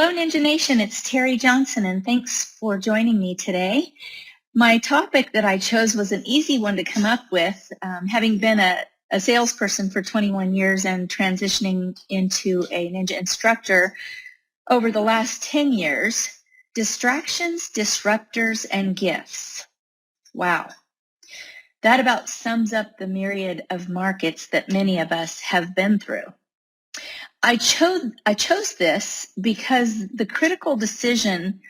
Hello, Ninja Nation. It's Terry Johnson, and thanks for joining me today. My topic that I chose was an easy one to come up with, having been a salesperson for 21 years and transitioning into a Ninja instructor over the last 10 years. Distractions, disruptors, and gifts. Wow. That about sums up the myriad of markets that many of us have been through. I chose this because the critical decision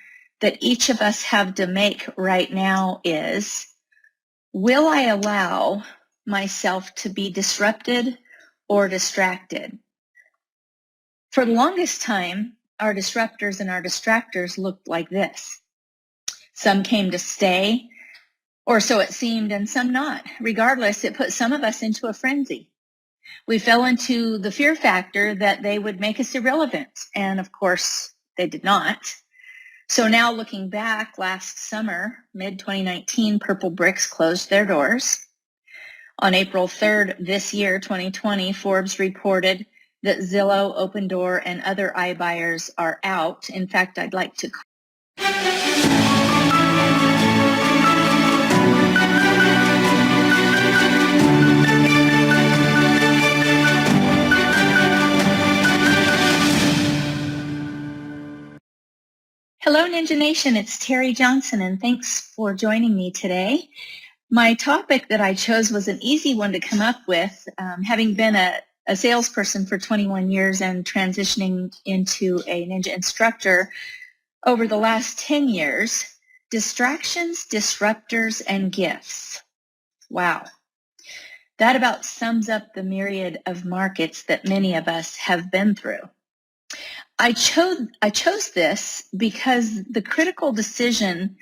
that each of us have to make right now is, will I allow myself to be disrupted or distracted? For the longest time, our disruptors and our distractors looked like this. Some came to stay, or so it seemed, and some not. Regardless, it put some of us into a frenzy. We fell into the fear factor that they would make us irrelevant, and of course, they did not. So now looking back, last summer, mid-2019, Purple Bricks closed their doors. On April 3rd this year, 2020, Forbes reported that Zillow, Opendoor, and other iBuyers are out. In fact, I'd like to Hello, Ninja Nation. It's Terry Johnson, and thanks for joining me today. My topic that I chose was an easy one to come up with, having been a salesperson for 21 years and transitioning into a Ninja instructor over the last 10 years. Distractions, disruptors, and gifts. Wow. That about sums up the myriad of markets that many of us have been through. I chose this because the critical decision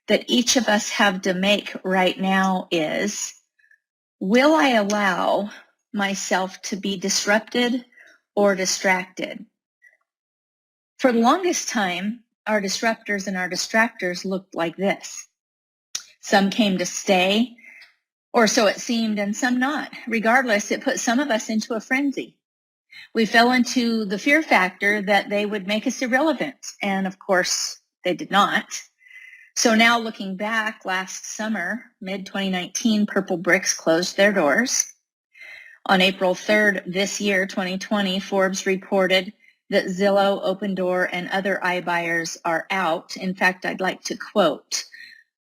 that each of us have to make right now is, will I allow myself to be disrupted or distracted? For the longest time, our disruptors and our distractors looked like this. Some came to stay, or so it seemed, and some not. Regardless, it put some of us into a frenzy. We fell into the fear factor that they would make us irrelevant, and of course, they did not. So now looking back, last summer, mid-2019, Purple Bricks closed their doors. On April 3rd this year, 2020, Forbes reported that Zillow, Opendoor, and other iBuyers are out. In fact, I'd like to quote,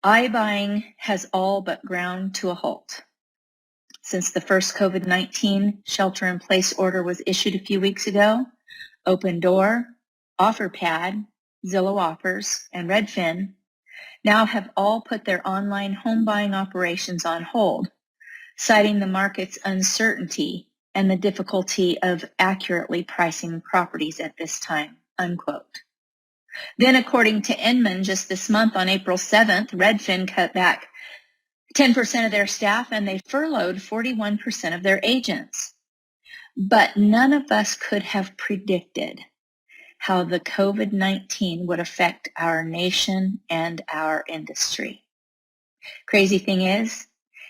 iBuying has all but ground to a halt. Since the first COVID-19 shelter-in-place order was issued a few weeks ago, Opendoor, OfferPad, Zillow Offers, and Redfin now have all put their online home buying operations on hold, citing the market's uncertainty and the difficulty of accurately pricing properties at this time, unquote. Then, according to Inman, just this month on April 7th, Redfin cut back 10% of their staff, and they furloughed 41% of their agents. But none of us could have predicted how the COVID-19 would affect our nation and our industry. Crazy thing is,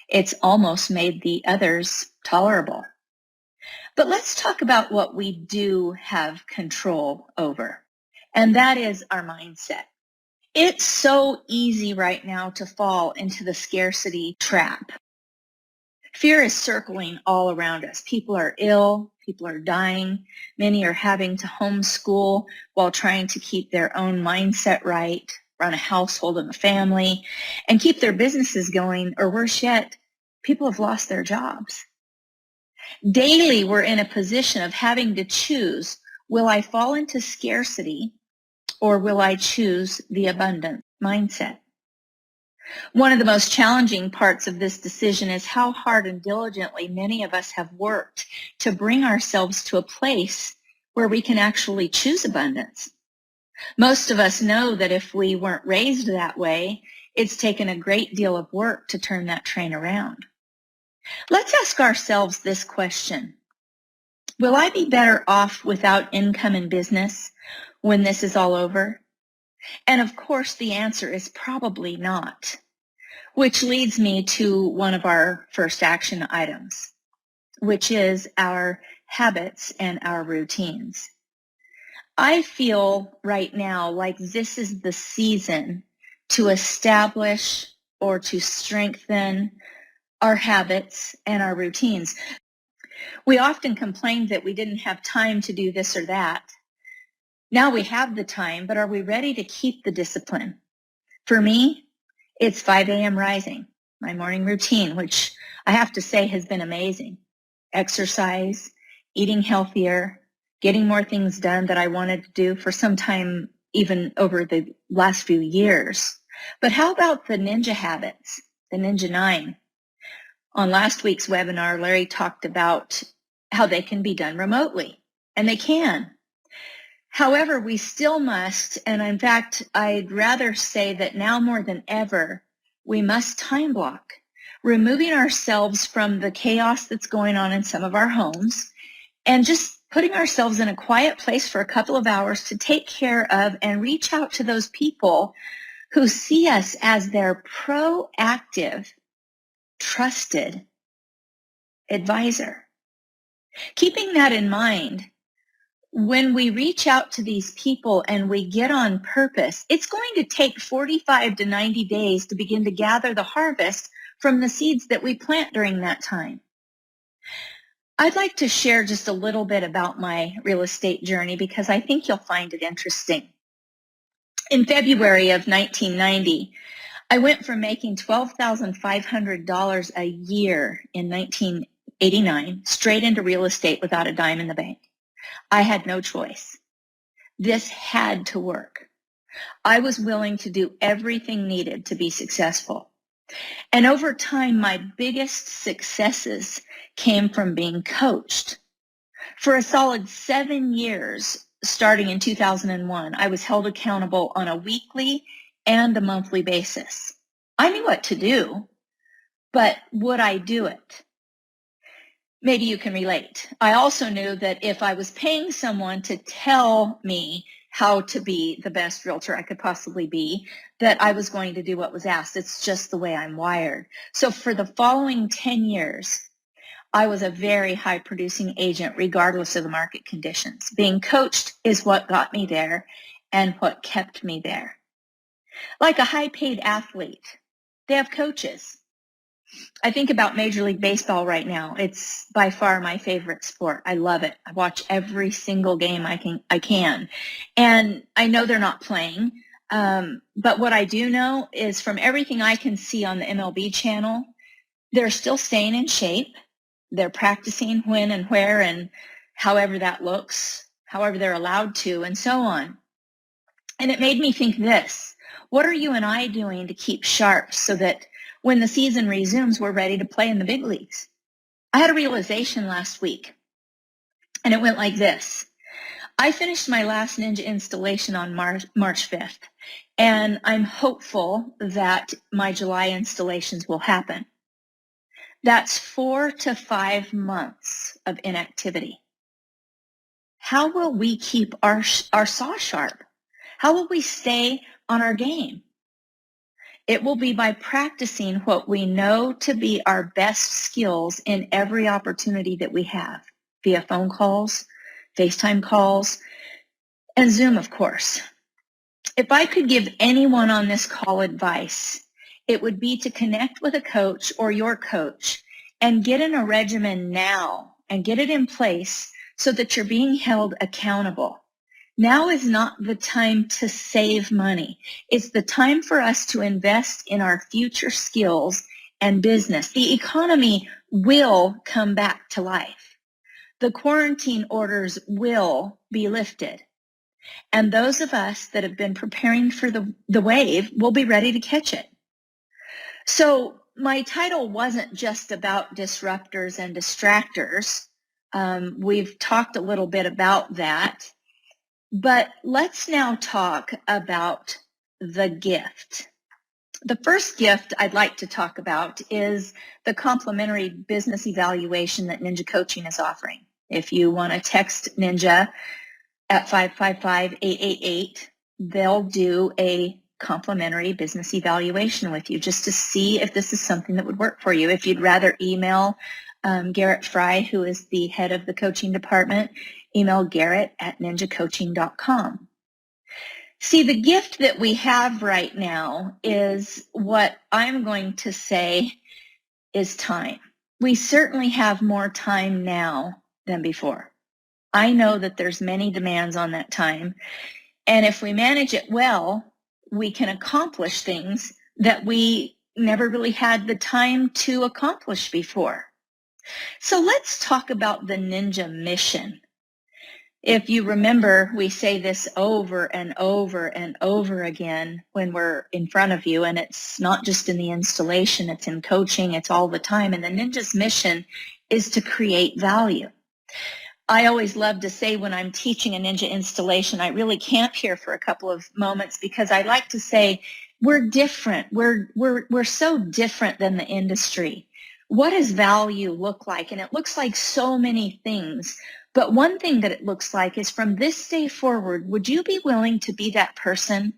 it's almost made the others tolerable. But let's talk about what we do have control over, and that is our mindset. It's so easy right now to fall into the scarcity trap. Fear is circling all around us. People are ill, people are dying, many are having to homeschool while trying to keep their own mindset right, run a household and a family, and keep their businesses going, or worse yet, people have lost their jobs. Daily, we're in a position of having to choose, will I fall into scarcity or will I choose the abundant mindset? One of the most challenging parts of this decision is how hard and diligently many of us have worked to bring ourselves to a place where we can actually choose abundance. Most of us know that if we weren't raised that way, it's taken a great deal of work to turn that train around. Let's ask ourselves this question. Will I be better off without income and business when this is all over? And of course, the answer is probably not, which leads me to one of our first action items, which is our habits and our routines. I feel right now like this is the season to establish or to strengthen our habits and our routines. We often complain that we didn't have time to do this or that. Now we have the time, but are we ready to keep the discipline? For me, it's 5 a.m. rising, my morning routine, which I have to say has been amazing. Exercise, eating healthier, getting more things done that I wanted to do for some time, even over the last few years. But how about the Ninja habits, the Ninja 9? On last week's webinar, Larry talked about how they can be done remotely, and they can. However, we still must, and in fact, I'd rather say that now more than ever, we must time block, removing ourselves from the chaos that's going on in some of our homes and just putting ourselves in a quiet place for a couple of hours to take care of and reach out to those people who see us as their proactive, trusted advisor. Keeping that in mind, when we reach out to these people and we get on purpose, it's going to take 45 to 90 days to begin to gather the harvest from the seeds that we plant during that time. I'd like to share just a little bit about my real estate journey because I think you'll find it interesting. In February of 1990, I went from making $12,500 a year in 1989 straight into real estate without a dime in the bank. I had no choice. This had to work. I was willing to do everything needed to be successful. And over time, my biggest successes came from being coached. For a solid 7 years, starting in 2001, I was held accountable on a weekly and a monthly basis. I knew what to do, but would I do it? Maybe you can relate. I also knew that if I was paying someone to tell me how to be the best realtor I could possibly be, that I was going to do what was asked. It's just the way I'm wired. So for the following 10 years, I was a very high producing agent regardless of the market conditions. Being coached is what got me there and what kept me there. Like a high paid athlete, they have coaches. I think about Major League Baseball right now. It's by far my favorite sport. I love it. I watch every single game I can. And I know they're not playing. But what I do know is from everything I can see on the MLB channel, they're still staying in shape. They're practicing when and where and however that looks, however they're allowed to, and so on. And it made me think this: what are you and I doing to keep sharp so that when the season resumes, we're ready to play in the big leagues? I had a realization last week, and it went like this. I finished my last Ninja installation on March 5th, and I'm hopeful that my July installations will happen. That's 4 to 5 months of inactivity. How will we keep our saw sharp? How will we stay on our game? It will be by practicing what we know to be our best skills in every opportunity that we have, via phone calls, FaceTime calls, and Zoom, of course. If I could give anyone on this call advice, it would be to connect with a coach or your coach and get in a regimen now and get it in place so that you're being held accountable. Now is not the time to save money. It's the time for us to invest in our future skills and business. The economy will come back to life. The quarantine orders will be lifted. And those of us that have been preparing for the wave will be ready to catch it. So my title wasn't just about disruptors and distractors. We've talked a little bit about that. But let's now talk about the gift. The first gift I'd like to talk about is the complimentary business evaluation that Ninja Coaching is offering. If you want to text Ninja at 555-888, they'll do a complimentary business evaluation with you just to see if this is something that would work for you. If you'd rather email Garrett Fry, who is the head of the coaching department, email garrett@ninjacoaching.com. See, the gift that we have right now is what I'm going to say is time. We certainly have more time now than before. I know that there's many demands on that time. And if we manage it well, we can accomplish things that we never really had the time to accomplish before. So let's talk about the Ninja mission. If you remember, we say this over and over and over again when we're in front of you, and it's not just in the installation, it's in coaching, it's all the time. And the Ninja's mission is to create value. I always love to say when I'm teaching a Ninja installation, I really camp here for a couple of moments because I like to say we're different. We're so different than the industry. What does value look like? And it looks like so many things. But one thing that it looks like is from this day forward, would you be willing to be that person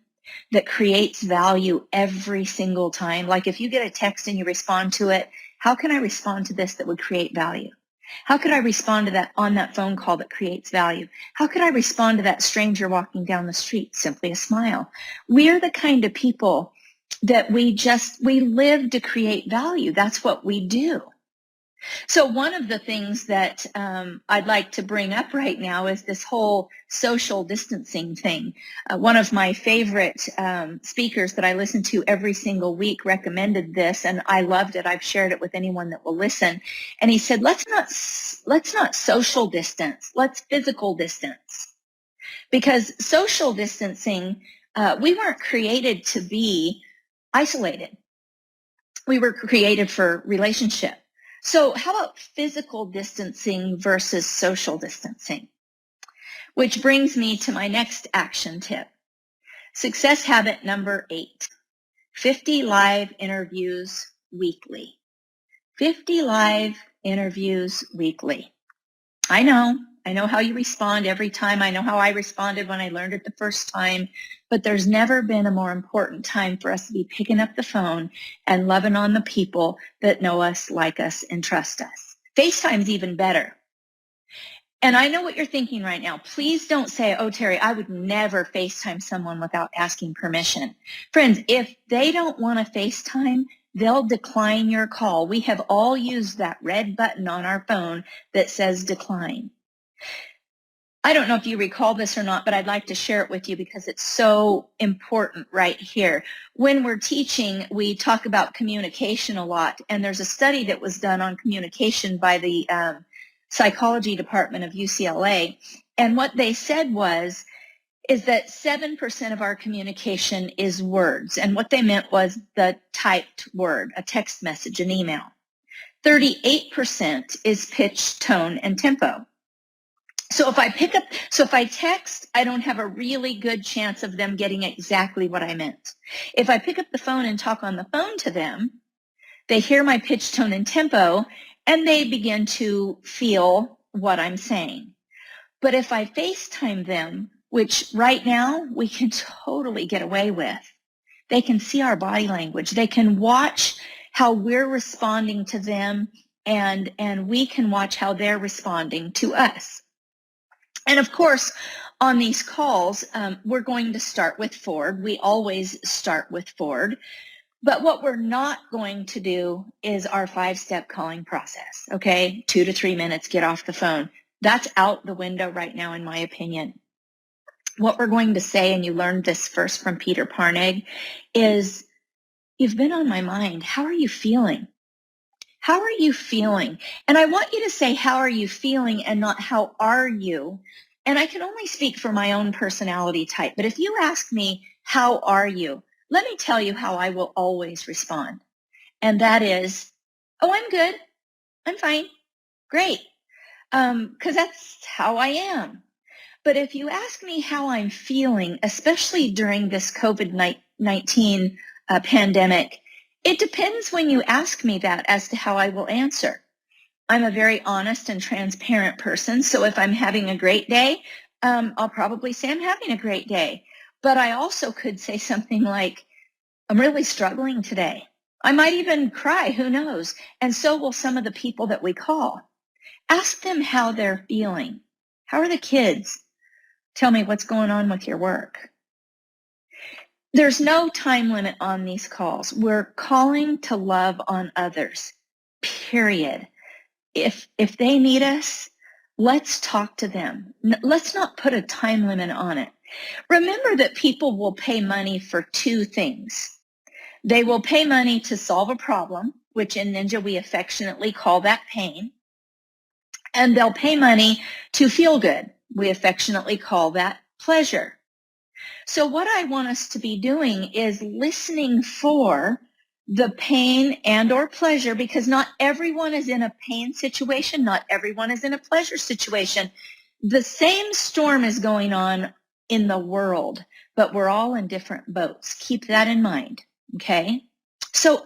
that creates value every single time? Like if you get a text and you respond to it, how can I respond to this that would create value? How could I respond to that on that phone call that creates value? How could I respond to that stranger walking down the street? Simply a smile. We're the kind of people that we live to create value. That's what we do. So one of the things that I'd like to bring up right now is this whole social distancing thing. One of my favorite speakers that I listen to every single week recommended this, and I loved it. I've shared it with anyone that will listen. And he said, let's not social distance, let's physical distance. Because social distancing, we weren't created to be isolated. We were created for relationship. So how about physical distancing versus social distancing? Which brings me to my next action tip. Success habit number 8, 50 live interviews weekly. 50 live interviews weekly. I know how you respond every time. I know how I responded when I learned it the first time, but there's never been a more important time for us to be picking up the phone and loving on the people that know us, like us, and trust us. FaceTime's even better. And I know what you're thinking right now. Please don't say, oh, Terry, I would never FaceTime someone without asking permission. Friends, if they don't want to FaceTime, they'll decline your call. We have all used that red button on our phone that says decline. I don't know if you recall this or not, but I'd like to share it with you because it's so important right here. When we're teaching, we talk about communication a lot, and there's a study that was done on communication by the psychology department of UCLA, and what they said is that 7% of our communication is words, and what they meant was the typed word, a text message, an email. 38% is pitch, tone, and tempo. So if I text, I don't have a really good chance of them getting exactly what I meant. If I pick up the phone and talk on the phone to them, they hear my pitch, tone, and tempo, and they begin to feel what I'm saying. But if I FaceTime them, which right now we can totally get away with, they can see our body language. They can watch how we're responding to them, and we can watch how they're responding to us. And of course, on these calls, we're going to start with Ford. We always start with Ford. But what we're not going to do is our 5-step calling process, okay? 2 to 3 minutes, get off the phone. That's out the window right now, in my opinion. What we're going to say, and you learned this first from Peter Parneg, is, you've been on my mind. How are you feeling? How are you feeling? And I want you to say, how are you feeling, and not how are you? And I can only speak for my own personality type. But if you ask me, how are you? Let me tell you how I will always respond. And that is, oh, I'm good. I'm fine. Great. Because that's how I am. But if you ask me how I'm feeling, especially during this COVID-19 pandemic, it depends when you ask me that as to how I will answer. I'm a very honest and transparent person. So if I'm having a great day, I'll probably say I'm having a great day. But I also could say something like, I'm really struggling today. I might even cry, who knows? And so will some of the people that we call. Ask them how they're feeling. How are the kids? Tell me what's going on with your work. There's no time limit on these calls. We're calling to love on others, period. If they need us, let's talk to them. Let's not put a time limit on it. Remember that people will pay money for two things. They will pay money to solve a problem, which in Ninja we affectionately call that pain. And they'll pay money to feel good. We affectionately call that pleasure. So what I want us to be doing is listening for the pain and or pleasure, because not everyone is in a pain situation. Not everyone is in a pleasure situation. The same storm is going on in the world, but we're all in different boats. Keep that in mind. Okay. So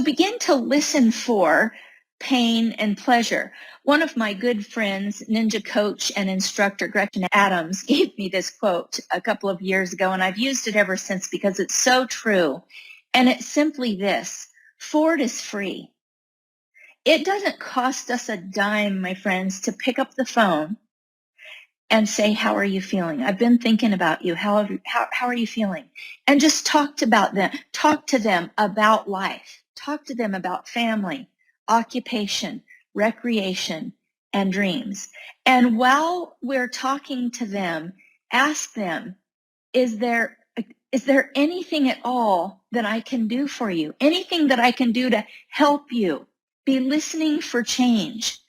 begin to listen for pain and pleasure. One of my good friends, Ninja coach and instructor Gretchen Adams, gave me this quote a couple of years ago, and I've used it ever since because it's so true. And it's simply this: Ford is free. It doesn't cost us a dime, my friends, to pick up the phone and say, how are you feeling? I've been thinking about you. How are you feeling? And just talk to them about life. Talk to them about family, occupation, recreation, and dreams. And while we're talking to them, ask them, is there anything at all that I can do for you? Anything that I can do to help you? Be listening for change,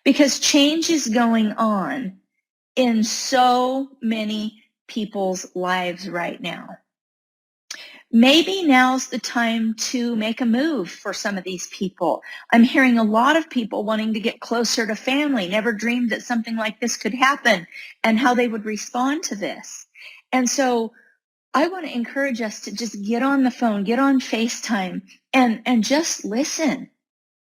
because change is going on in so many people's lives right now. Maybe now's the time to make a move for some of these people. I'm hearing a lot of people wanting to get closer to family, never dreamed that something like this could happen, and how they would respond to this. And so I want to encourage us to just get on the phone, get on FaceTime, and just listen.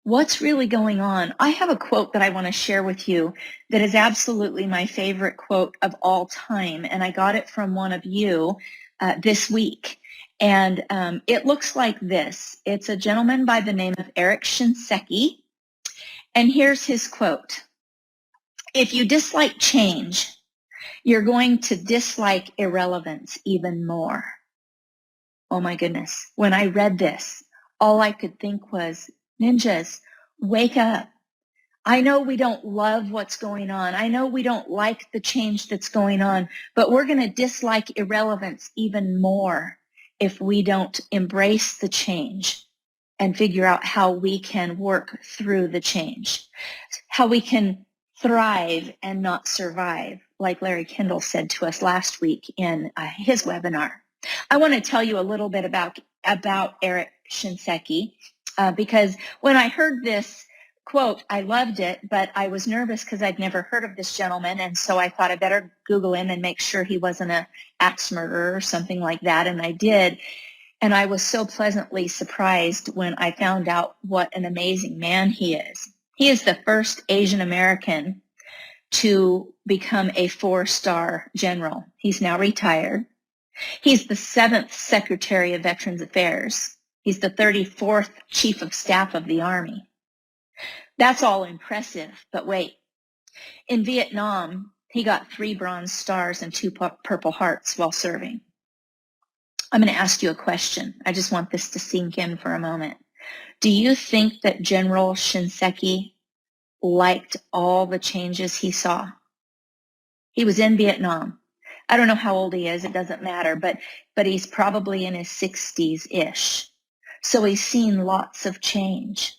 What's really going on? I have a quote that I want to share with you that is absolutely my favorite quote of all time, and I got it from one of you this week. And it looks like this. It's a gentleman by the name of Eric Shinseki, and here's his quote. If you dislike change, you're going to dislike irrelevance even more. Oh my goodness. When I read this, all I could think was, ninjas, wake up. I know we don't love what's going on. I know we don't like the change that's going on, but we're going to dislike irrelevance even more if we don't embrace the change and figure out how we can work through the change, how we can thrive and not survive, like Larry Kendall said to us last week in his webinar. I want to tell you a little bit about Eric Shinseki, because when I heard this quote, I loved it, but I was nervous because I'd never heard of this gentleman, and so I thought I better Google him and make sure he wasn't an axe murderer or something like that, and I did. And I was so pleasantly surprised when I found out what an amazing man he is. He is the first Asian American to become a 4-star general. He's now retired. He's the 7th Secretary of Veterans Affairs. He's the 34th Chief of Staff of the Army. That's all impressive, but wait. In Vietnam, he got 3 Bronze Stars and 2 Purple Hearts while serving. I'm going to ask you a question. I just want this to sink in for a moment. Do you think that General Shinseki liked all the changes he saw? He was in Vietnam. I don't know how old he is. It doesn't matter, but he's probably in his 60s-ish. So he's seen lots of change.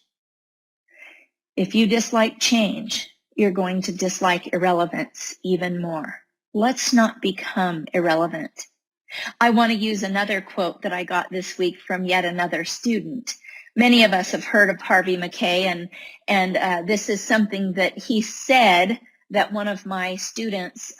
If you dislike change, you're going to dislike irrelevance even more. Let's not become irrelevant. I want to use another quote that I got this week from yet another student. Many of us have heard of Harvey Mackay, and this is something that he said that one of my students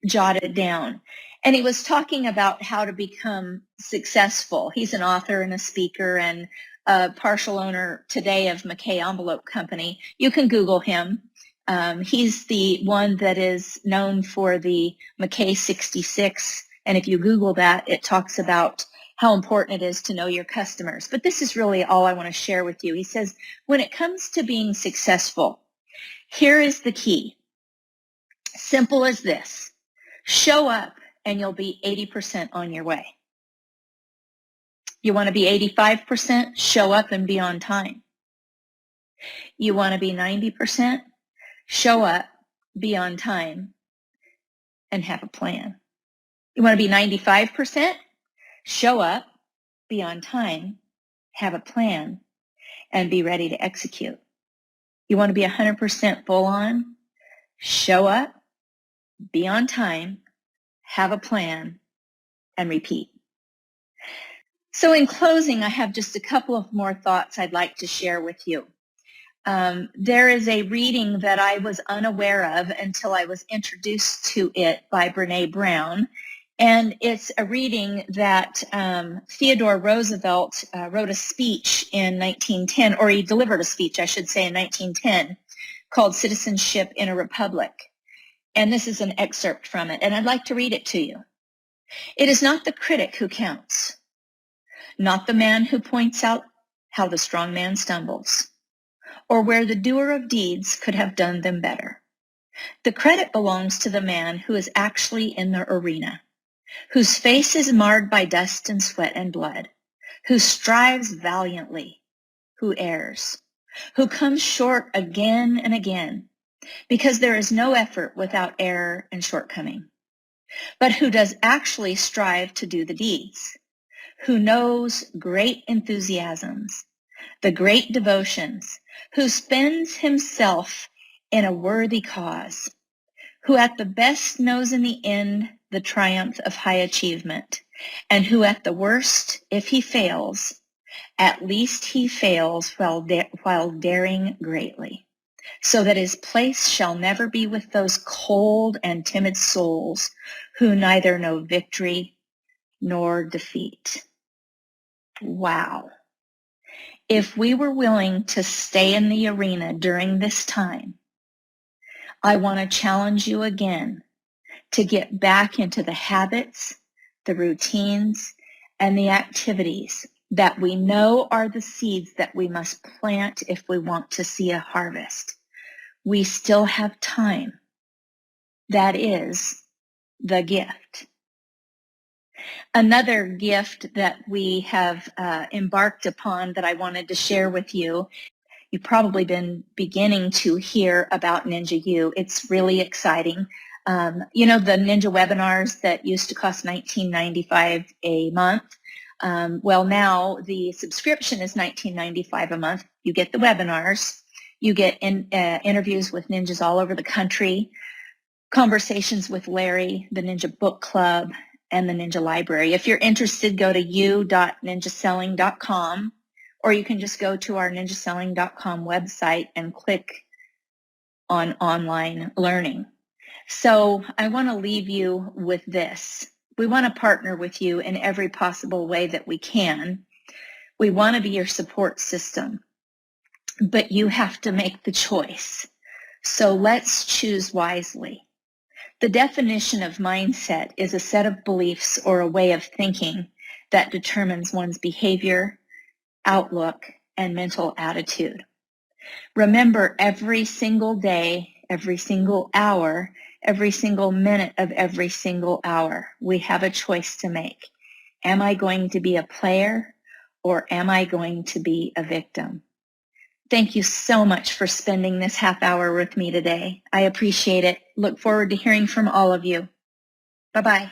jotted down. And he was talking about how to become successful. He's an author and a speaker and a partial owner today of Mackay Envelope Company. You can Google him. He's the one that is known for the Mackay 66. And if you Google that, it talks about how important it is to know your customers. But this is really all I want to share with you. He says, when it comes to being successful, here is the key. Simple as this. Show up and you'll be 80% on your way. You want to be 85%? Show up and be on time. You want to be 90%? Show up, be on time, and have a plan. You want to be 95%? Show up, be on time, have a plan, and be ready to execute. You want to be 100% full on? Show up, be on time, have a plan, and repeat. So in closing, I have just a couple of more thoughts I'd like to share with you. There is a reading that I was unaware of until I was introduced to it by Brene Brown. And it's a reading that Theodore Roosevelt wrote a speech in 1910, or he delivered a speech, I should say, in 1910, called Citizenship in a Republic. And this is an excerpt from it, and I'd like to read it to you. It is not the critic who counts, not the man who points out how the strong man stumbles, or where the doer of deeds could have done them better. The credit belongs to the man who is actually in the arena, whose face is marred by dust and sweat and blood, who strives valiantly, who errs, who comes short again and again, because there is no effort without error and shortcoming, but who does actually strive to do the deeds, who knows great enthusiasms, the great devotions, who spends himself in a worthy cause, who at the best knows in the end the triumph of high achievement, and who at the worst, if he fails, at least he fails while daring greatly, so that his place shall never be with those cold and timid souls who neither know victory nor defeat. Wow. If we were willing to stay in the arena during this time, I want to challenge you again to get back into the habits, the routines, and the activities that we know are the seeds that we must plant if we want to see a harvest. We still have time. That is the gift. Another gift that we have embarked upon that I wanted to share with you, you've probably been beginning to hear about Ninja U. It's really exciting. You know, the Ninja webinars that used to cost $19.95 a month. Well, now the subscription is $19.95 a month. You get the webinars. You get interviews with ninjas all over the country, conversations with Larry, the Ninja Book Club, and the Ninja Library. If you're interested, go to u.ninjaselling.com, or you can just go to our ninjaselling.com website and click on online learning. So I want to leave you with this. We want to partner with you in every possible way that we can. We want to be your support system, but you have to make the choice. So let's choose wisely. The definition of mindset is a set of beliefs or a way of thinking that determines one's behavior, outlook, and mental attitude. Remember, every single day, every single hour, every single minute of every single hour, we have a choice to make. Am I going to be a player, or am I going to be a victim? Thank you so much for spending this half hour with me today. I appreciate it. Look forward to hearing from all of you. Bye-bye.